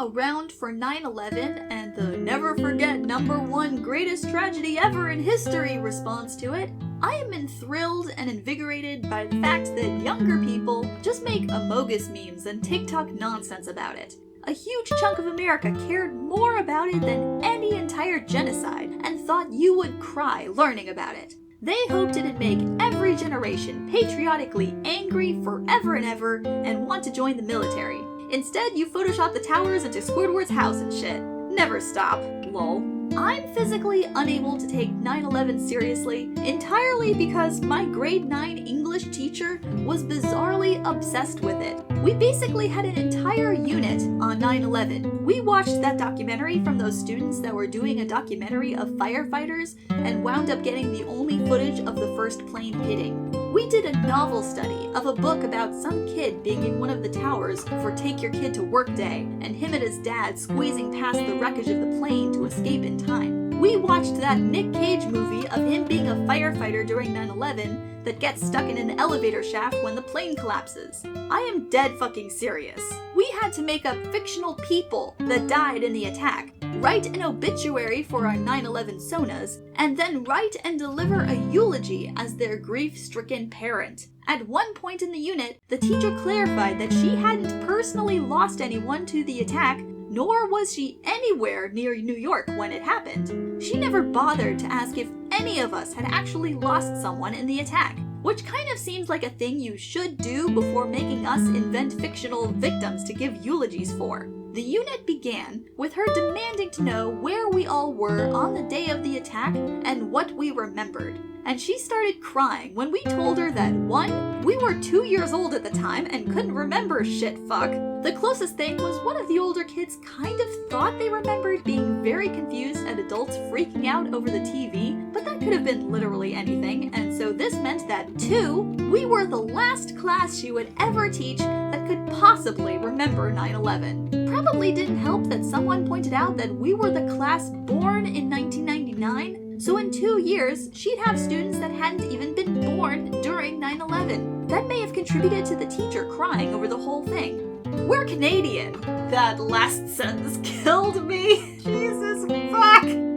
around for 9/11 and the never forget #1 greatest tragedy ever in history response to it, I am enthralled and invigorated by the fact that younger people just make amogus memes and TikTok nonsense about it. A huge chunk of America cared more about it than any entire genocide and thought you would cry learning about it. They hoped it'd make every generation patriotically angry forever and ever and want to join the military. Instead, you Photoshop the towers into Squidward's house and shit. Never stop, lol. I'm physically unable to take 9/11 seriously entirely because my grade 9 English teacher was bizarrely obsessed with it. We basically had an entire unit on 9/11. We watched that documentary from those students that were doing a documentary of firefighters and wound up getting the only footage of the first plane hitting. We did a novel study of a book about some kid being in one of the towers for Take Your Kid to Work Day and him and his dad squeezing past the wreckage of the plane to escape in time. We watched that Nick Cage movie of him being a firefighter during 9/11 that gets stuck in an elevator shaft when the plane collapses. I am dead fucking serious. We had to make up fictional people that died in the attack, write an obituary for our 9/11 sonas, and then write and deliver a eulogy as their grief-stricken parent. At one point in the unit, the teacher clarified that she hadn't personally lost anyone to the attack, nor was she anywhere near New York when it happened. She never bothered to ask if any of us had actually lost someone in the attack, which kind of seems like a thing you should do before making us invent fictional victims to give eulogies for. The unit began with her demanding to know where we all were on the day of the attack and what we remembered. And she started crying when we told her that 1, we were 2 years old at the time and couldn't remember shit fuck. The closest thing was one of the older kids kind of thought they remembered being very confused at adults freaking out over the TV, but that could have been literally anything, and so this meant that 2, we were the last class she would ever teach that could possibly remember 9/11. Probably didn't help that someone pointed out that we were the class born in 1999, so in 2 years, she'd have students that hadn't even been born during 9/11. That may have contributed to the teacher crying over the whole thing. We're Canadian. That last sentence killed me. Jesus fuck.